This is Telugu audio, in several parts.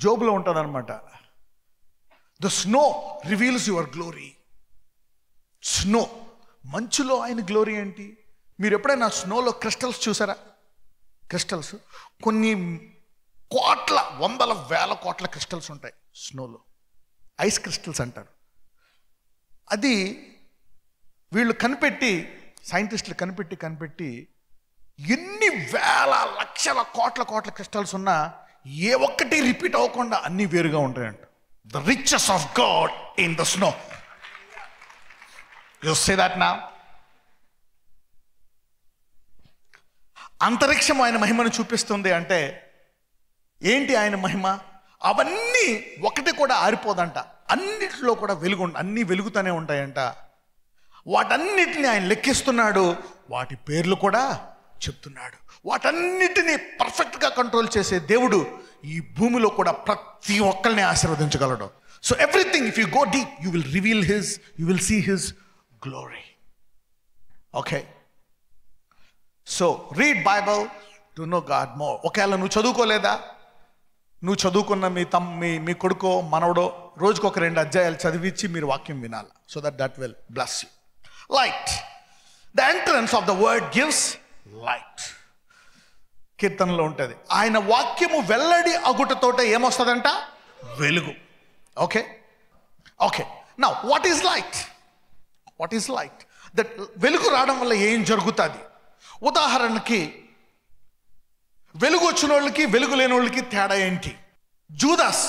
జోబులో ఉంటుంది అనమాట. The snow reveals your glory. Snow, మంచులో ఆయన గ్లోరీ ఏంటి? మీరు ఎప్పుడైనా స్నోలో క్రిస్టల్స్ చూసారా? క్రిస్టల్స్ కొన్ని కోట్ల, వందల వేల కోట్ల క్రిస్టల్స్ ఉంటాయి స్నోలో. ఐస్ క్రిస్టల్స్ అంటారు. అది వీళ్ళు కనిపెట్టి, సైంటిస్టులు కనిపెట్టి ఎన్ని వేల లక్షల కోట్ల క్రిస్టల్స్ ఉన్నా ఏ ఒక్కటి రిపీట్ అవ్వకుండా అన్నీ వేరుగా ఉంటాయంట. The riches of God in the snow. You say that now. అంతరిక్షం ఆయన మహిమను చూపిస్తుంది అంటే ఏంటి ఆయన మహిమ? అవన్నీ ఒకటి కూడా ఆరిపోదంట. అన్నిటిలో కూడా వెలుగు, అన్నీ వెలుగుతూనే ఉంటాయంట. వాటన్నిటిని ఆయన లెక్కిస్తున్నాడు, వాటి పేర్లు కూడా చెప్తున్నాడు. వాటన్నిటిని పర్ఫెక్ట్గా కంట్రోల్ చేసే దేవుడు ఈ భూమిలో కూడా ప్రతి ఒక్కరిని ఆశీర్వదించగలడు. So everything, if you go deep, you will reveal his, you will see his glory. Okay, so read Bible to know God more. ఒకవేళ నువ్వు చదువుకోలేదా? నువ్వు చదువుకున్న మీ కొడుకో మనవడో రోజుకు ఒక 2 అధ్యాయాలు చదివించి మీరు వాక్యం వినాలి. So that will bless you. Light, the entrance of the word gives light. కీర్తనలో ఉంటుంది, ఆయన వాక్యము వెల్లడి అగుటతోట ఏమొస్తుందంట? వెలుగు. Okay okay, now what is light? What is light? That వెలుగు రావడం వల్ల ఏం జరుగుతుంది? ఉదాహరణకి వెలుగు వచ్చిన వాళ్ళకి వెలుగు లేని వాళ్ళకి తేడా ఏంటి? జూదాస్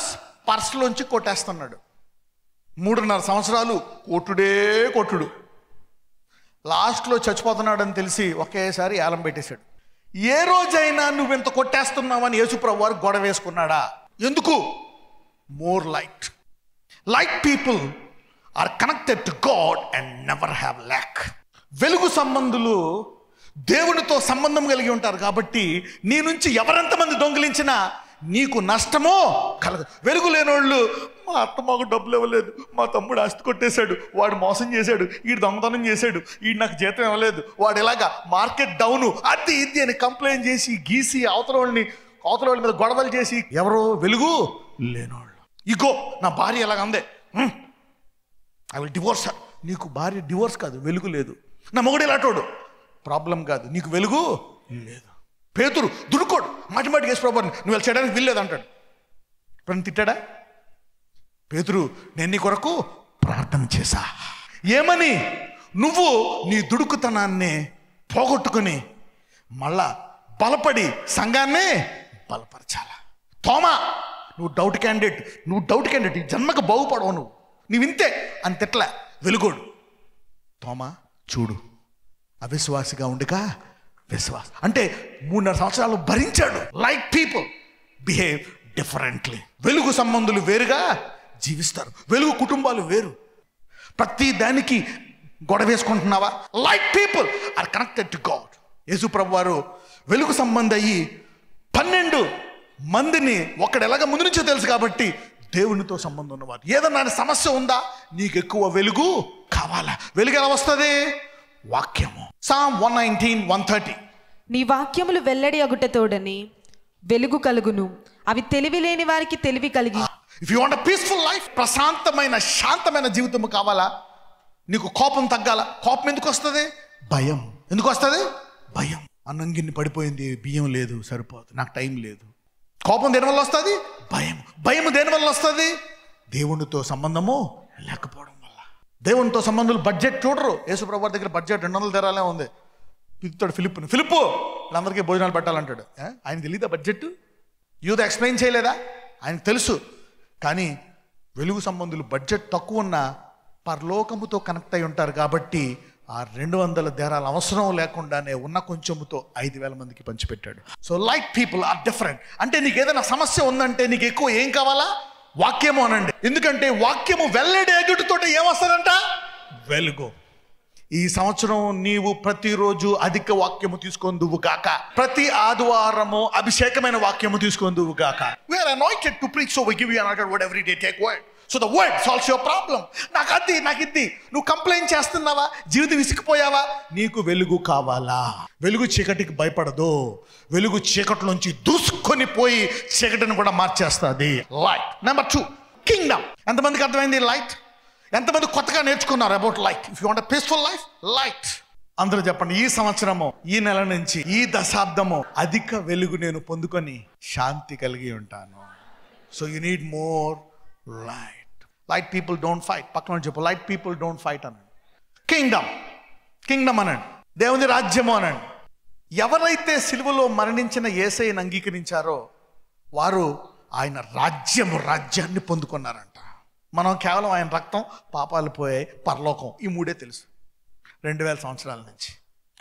పర్సులోంచి కొట్టేస్తున్నాడు. 3.5 సంవత్సరాలు కొట్టుడు. లాస్ట్లో చచ్చిపోతున్నాడని తెలిసి ఒకేసారి ఏలం పెట్టేశాడు. ఏ రోజైనా నువ్వు ఇంత కొట్టేస్తున్నావని యేసుప్రభు వారు గొడవ వేసుకున్నాడా? ఎందుకు? More light. Light people are connected to God and never have lack. వెలుగు సంబంధులు దేవునితో సంబంధం కలిగి ఉంటారు కాబట్టి నీ నుంచి ఎవరెంతమంది దొంగిలించినా నీకు నష్టమో కలదు. వెలుగు లేనోళ్ళు, మా అత్త మాకు డబ్బులు ఇవ్వలేదు, మా తమ్ముడు ఆస్తి కొట్టేశాడు, వాడు మోసం చేశాడు, వీడు దొంగతనం చేశాడు, వీడు నాకు జీతం ఇవ్వలేదు, వాడు ఇలాగా మార్కెట్ డౌను, అది ఇది అని కంప్లైంట్ చేసి గీసి అవతల వాళ్ళ మీద గొడవలు చేసి, ఎవరో వెలుగు లేనోళ్ళు. ఇగో నా భార్య ఎలాగ అందే, ఐ విల్ డివోర్స్. నీకు భార్య డివోర్స్ కాదు, వెలుగు లేదు. నా మొగుడు ఇలాంటోడు, ప్రాబ్లం కాదు, నీకు వెలుగు లేదు. పేతురు దుడుకోడు, మాటిమాటికి యేసు ప్రభువుని నువ్వు వెళ్ళి చేయడానికి వీల్లేదు అంటాడు. ఇప్పుడు తిట్టాడా? పేతురు, నేను నీ కొరకు ప్రార్థన చేశా. ఏమని? నువ్వు నీ దుడుకుతనాన్ని పోగొట్టుకుని మళ్ళా బలపడి సంఘాన్ని బలపరచాల. తోమా, నువ్వు డౌట్ క్యాండిడేట్, ఈ జన్మకు బాగుపడవు, నువ్వు ఇంతే అని తిట్లా. వెలుగోడు. తోమా చూడు, అవిశ్వాసిగా ఉండగా విశ్వాసం అంటే 3.5 సంవత్సరాలు భరించాడు. Like people behave differently. వెలుగు సంబంధులు వేరుగా జీవిస్తారు, వెలుగు కుటుంబాలు వేరు. ప్రతి దానికి గొడవ వేసుకుంటున్నావా? Like people are connected to God. Yesu ప్రభు వారు వెలుగు సంబంధి అయ్యి 12 మందిని ఒకడు ఎలాగ ముందు నుంచో తెలుసు కాబట్టి దేవునితో సంబంధం ఉన్నవారు. ఏదన్నా సమస్య ఉందా? నీకు ఎక్కువ వెలుగు కావాలా? వెలుగు ఎలా వస్తుంది? వాక్యము. Psalm 119:130. నీ వాక్యములు వెల్లడి అగుటతోడని వెలుగు కలుగును, అవి తెలివి లేని వారికి తెలివి కలిగి. If you want a peaceful life, ప్రశాంతమైన శాంతమైన జీవితం కావాలా? నీకు కోపం తగ్గాల. కోపం ఎందుకు వస్తుంది? భయం. ఎందుకు వస్తుంది? భయం. అన్నం గిన్నె పడిపోయింది, బియ్యం లేదు, సరిపోదు, నాకు టైం లేదు. కోపం దేనివల్ల వస్తుంది? భయం. భయం దేనివల్ల వస్తుంది? దేవునితో సంబంధము లేకపోవడం వల్ల. దేవునితో సంబంధులు బడ్జెట్ చూడరు. యేసు ప్రభు దగ్గర బడ్జెట్ 200 తెరాలే ఉంది. పిలుస్తాడు ఫిలిప్పు, వీళ్ళందరికీ భోజనాలు పెట్టాలంటాడు. ఆయన తెలియదా బడ్జెట్? యూద ఎక్స్ప్లెయిన్ చేయలేదా? ఆయనకు తెలుసు. కానీ వెలుగు సంబంధులు బడ్జెట్ తక్కువ ఉన్న పరలోకముతో కనెక్ట్ అయి ఉంటారు కాబట్టి ఆ 200 దేరాల అవసరం లేకుండానే ఉన్న కొంచెముతో 5,000 మందికి పంచిపెట్టాడు. So like people are different. అంటే నీకు ఏదైనా సమస్య ఉందంటే నీకు ఎక్కువ ఏం కావాలా? వాక్యము అనండి. ఎందుకంటే వాక్యము వెల్లడి ఎగుటుతోటి ఏమొస్తుందంట? వెలుగు. ఈ సంవత్సరం నీవు ప్రతిరోజు అధిక వాక్యము తీసుకొందువు గాక. ప్రతి ఆదివారము అభిషేకమైన వాక్యము తీసుకొందువు గాక. We are anointed to preach, so we give you anointed word every day. Take word. So the word solves your problem. నాకు ఇది నువ్వు కంప్లైంట్ చేస్తున్నావా? జీవితం విసిగిపోయావా? నీకు వెలుగు కావాలా? వెలుగు చీకటికి భయపడదు. వెలుగు చీకటిలోంచి దూసుకొని పోయి చీకటిని కూడా మార్చేస్తుంది. లైట్. Number 2, Kingdom. ఎంతమందికి అర్థమైంది లైట్? ఎంతమంది కొత్తగా నేర్చుకున్నారు about light? If you want a peaceful life, light. అందరూ చెప్పండి, ఈ సంవత్సరము, ఈ నెల నుంచి, ఈ దశాబ్దము అధిక వెలుగు నేను పొందుకొని శాంతి కలిగి ఉంటాను. So you need more light. Light people don't fight. పక్కన చెప్పు, లైట్ పీపుల్ డోంట్ ఫైట్ అనండి. కింగ్డమ్, కింగ్డమ్ అనండి. దేవుని రాజ్యము అనండి. ఎవరైతే సిలువలో మరణించిన యేసయ్యను అంగీకరించారో వారు ఆయన రాజ్యాన్ని పొందుకున్నారంట. మనం కేవలం ఆయన రక్తం, పాపాలు పోయే, పరలోకం, ఈ మూడే తెలుసు 2000 సంవత్సరాల నుంచి.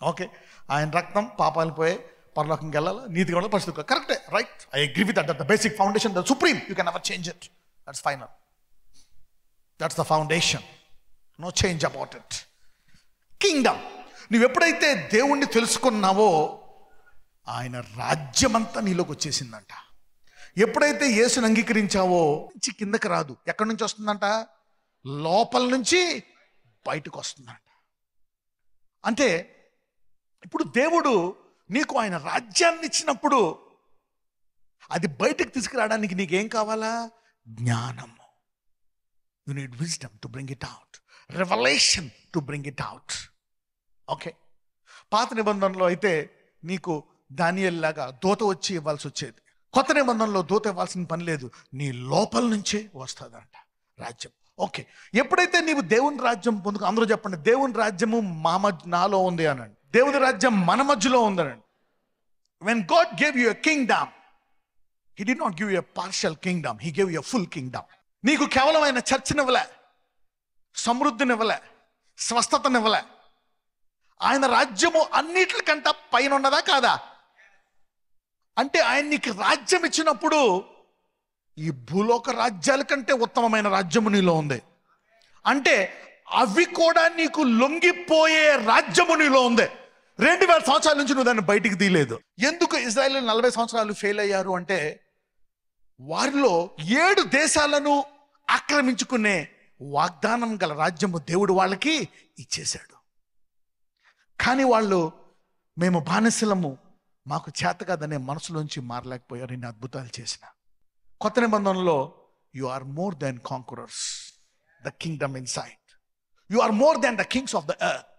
ఓకే, ఆయన రక్తం, పాపాలు పోయే, పరలోకంకి వెళ్ళాలి, నీతిగా ఉండాలి, పరిస్థితి కరెక్టే, right. I agree with that. The basic foundation, the supreme, you can never change it. That's final. That's the foundation. No change about it. Kingdom. నువ్వు ఎప్పుడైతే దేవుణ్ణి తెలుసుకున్నావో ఆయన రాజ్యమంతా నీలోకి వచ్చేసిందంట. ఎప్పుడైతే యేసుని అంగీకరించావో నుంచి కిందకి రాదు. ఎక్కడి నుంచి వస్తుందంట? లోపల నుంచి బయటకు వస్తుందంట. అంటే ఇప్పుడు దేవుడు నీకు ఆయన రాజ్యాన్ని ఇచ్చినప్పుడు అది బయటకు తీసుకురావడానికి నీకేం కావాలా? జ్ఞానము. You need wisdom to bring it out, revolution to bring it out. Okay, పాత నిబంధనలో అయితే నీకు దానియేలు లాగా దూత వచ్చి ఇవ్వాల్సి వచ్చేది. కొత్త నిబంధనలో దూత ఇవ్వాల్సిన పని లేదు, నీ లోపల నుంచే వస్తుందంట రాజ్యం. ఓకే, ఎప్పుడైతే నీవు దేవుని రాజ్యం పొందుకు, అందరూ చెప్పండి, దేవుని రాజ్యము నాలో ఉంది అనండి. దేవుని రాజ్యం మన మధ్యలో ఉందనండి. When God gave you a kingdom, He did not give you a partial kingdom, He gave you a full kingdom. నీకు కేవలం ఆయన చర్చనివ్వలే, సమృద్ధినివ్వలే, స్వస్థతనివ్వలే. ఆయన రాజ్యము అన్నిటికంటే పైన ఉన్నదా కాదా? అంటే ఆయన నీకు రాజ్యం ఇచ్చినప్పుడు ఈ భూలోక రాజ్యాల కంటే ఉత్తమమైన రాజ్యము నీలో ఉంది. అంటే అవి కూడా నీకు లొంగిపోయే రాజ్యము నీలో ఉంది. 2000 సంవత్సరాల నుంచి నువ్వు దాన్ని బయటికి తీయలేదు. ఎందుకు ఇజ్రాయేల్ 40 సంవత్సరాలు ఫెయిల్ అయ్యారు అంటే వారిలో 7 దేశాలను ఆక్రమించుకునే వాగ్దానం గల రాజ్యము దేవుడు వాళ్ళకి ఇచ్చేశాడు. కానీ వాళ్ళు మేము బానిసలము, మాకు చేత కాదనే మనసులోంచి మారలేకపోయారు. ఇన్ని అద్భుతాలు చేసిన. కొత్త నిబంధనలో you are more than conquerors, the kingdom inside. You are more than the kings of the earth.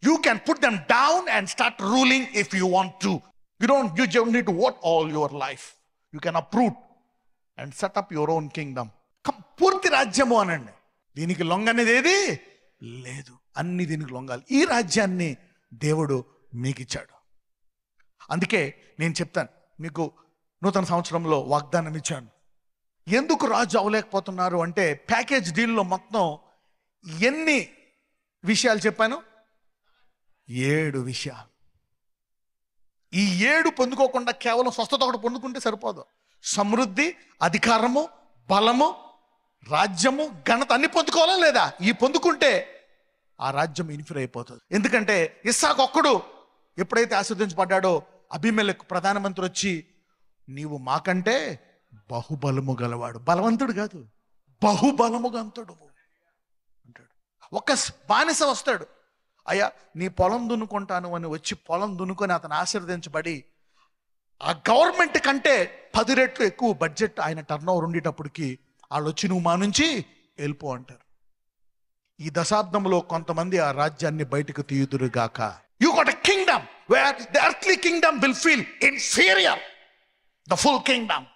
You can put them down and start ruling if you want to. You don't need to vote all your life. You can uproot and set up your own kingdom. పూర్తి రాజ్యము అనండి. దీనికి లొంగనేది ఏది లేదు, అన్ని దీనికి లొంగాలి. ఈ రాజ్యాన్ని దేవుడు మీకు ఇచ్చాడు. అందుకే నేను చెప్తాను, మీకు నూతన సంవత్సరంలో వాగ్దానం ఇచ్చాను. ఎందుకు రాజు అవ్వలేకపోతున్నారు అంటే ప్యాకేజ్ డీల్లో మొత్తం ఎన్ని విషయాలు చెప్పాను? 7 విషయాలు. ఈ 7 పొందుకోకుండా కేవలం స్వస్థత ఒకటి పొందుకుంటే సరిపోదు. సమృద్ధి, అధికారము, బలము, రాజ్యము, ఘనత అన్ని పొందుకోవాలా లేదా? ఈ పొందుకుంటే ఆ రాజ్యం ఇన్ఫిర్ అయిపోతుంది. ఎందుకంటే ఇస్సాకు ఒక్కడు ఎప్పుడైతే ఆశీర్వదించబడ్డాడో అబీమెలెకు ప్రధానమంత్రి వచ్చి నీవు మాకంటే బహుబలము గలవాడు, బలవంతుడు కాదు, బహుబలము గంతుడు అంటాడు. ఒక బానిస వస్తాడు, అయ్యా నీ పొలం దున్నుకుంటాను అని వచ్చి పొలం దున్నుకొని అతను ఆశీర్వదించబడి ఆ గవర్నమెంట్ కంటే 10 రెట్లు ఎక్కువ బడ్జెట్ ఆయన టర్న్ ఓవర్ ఉండేటప్పటికి వాళ్ళు వచ్చి నువ్వు మా నుంచి వెళ్ళిపో అంటారు. ఈ దశాబ్దంలో కొంతమంది ఆ రాజ్యాన్ని బయటకు తీయుదురుగాక. You got a kingdom where the earthly kingdom will feel inferior the full kingdom.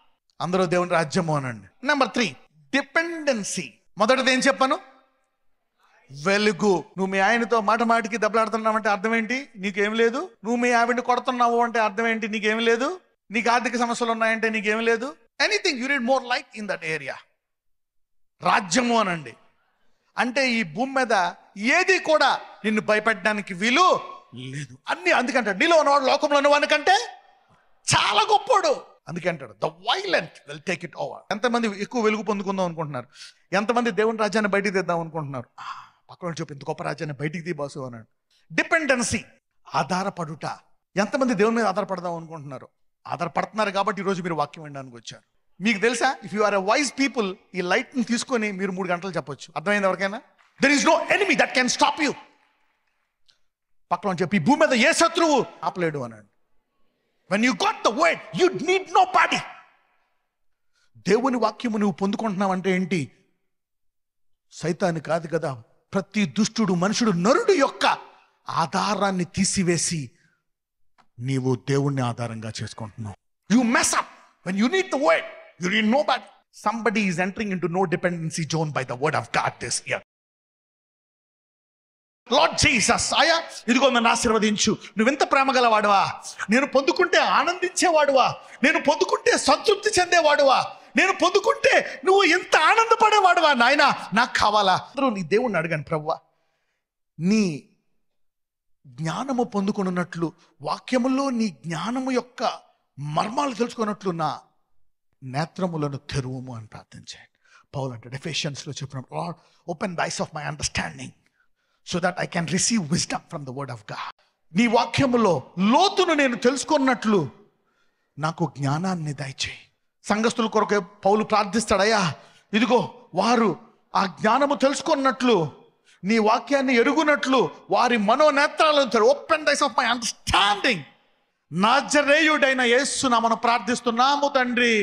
అందరూ దేవుని రాజ్యము అనండి. Number 3, dependency. మొదటిది ఏం చెప్పాను? వెలుగు. నువ్వు మీ ఆయనతో మాటికి దెబ్బలాడుతున్నావు అంటే అర్థం ఏంటి? నీకేం లేదు. నువ్వు మీ ఆవిడని కొడుతున్నావు అంటే అర్థం ఏంటి? నీకేం లేదు. నీకు ఆర్థిక సమస్యలు ఉన్నాయంటే నీకేం లేదు. Anything, you need more light in that area. రాజ్యము అనండి. అంటే ఈ భూమి మీద ఏది కూడా నిన్ను భయపెట్టడానికి వీలు లేదు. అన్ని అందుకంటే నీలో ఉన్నవాడు లోకంలో ఉన్నవానికంటే చాలా గొప్పోడు. అందుకే అంటాడు the violent will take it over. ఎంతమంది ఎక్కువ వెలుగు పొందుకుందాం అనుకుంటున్నారు? ఎంతమంది దేవుని రాజ్యాన్ని బయటికి తీద్దాం అనుకుంటున్నారు? పక్కన చెప్పి ఇంత గొప్ప రాజ్యాన్ని బయటికి తీ బాసు అన్నాడు. డిపెండెన్సీ, ఆధారపడుట. ఎంతమంది దేవుని మీద ఆధారపడదాం అనుకుంటున్నారు? ఆధారపడుతున్నారు కాబట్టి ఈరోజు మీరు వాక్యం వినడానికి వచ్చారు. మీకు తెలుసా, if you are a wise people, ఈ లైట్ని తీసుకొని మీరు 3 గంటలు చెప్పొచ్చు. అర్థమైంది ఎవరికైనా? There is no enemy that can stop you. పక్కన చెప్పి భూమి మీద ఏ శత్రువు ఆపలేడు అన్నాడు. When you got the word, you need nobody. దేవుని వాక్యము నువ్వు పొందుకుంటున్నావంటే ఏంటి? సైతాను కాదు కదా, ప్రతి దుష్టుడు, మనుషుడు, నరుడు యొక్క ఆధారాన్ని తీసివేసి నీవు దేవుణ్ణి ఆధారంగా చేసుకుంటున్నావు. You mess up when you need the word. You need nobody. Somebody is entering into no dependency zone by the word of God this year. Lord Jesus, అయ్యా ఇదిగో నన్ను ఆశీర్వదించు. నువ్వెంత ప్రేమ గలవాడువా, నేను పొందుకుంటే ఆనందించేవాడువా, నేను పొందుకుంటే సంతృప్తి చెందేవాడువా, నేను పొందుకుంటే నువ్వు ఎంత ఆనందపడేవాడువా నాయనా, నాకు కావాలా. అందరూ నీ దేవుణ్ణి అడగండి, ప్రభువా నీ జ్ఞానము పొందుకున్నట్లు, వాక్యములో నీ జ్ఞానము యొక్క మర్మాలు తెలుసుకున్నట్లు నా నేత్రములను తెరువుము అని ప్రార్థించండి. పౌలు అంటే ఎఫెషియన్స్లో చెప్పినప్పుడు, lord open the eyes of my understanding so that I can receive wisdom from the word of God. నీ వాక్యములో లోతును నేను తెలుసుకున్నట్లు నాకు జ్ఞానాన్ని దయచేయి. సంఘస్థుల కొరకు పౌలు ప్రార్థిస్తాడయ్యా, ఇదిగో వారు ఆ జ్ఞానము తెలుసుకున్నట్లు, నీ వాక్యాన్ని ఎరుగునట్లు వారి మనోనేత్రాలను open the eyes of my understanding. నాజరేయుడైన యేసు నామమున ప్రార్థిస్తున్నాము తండ్రి.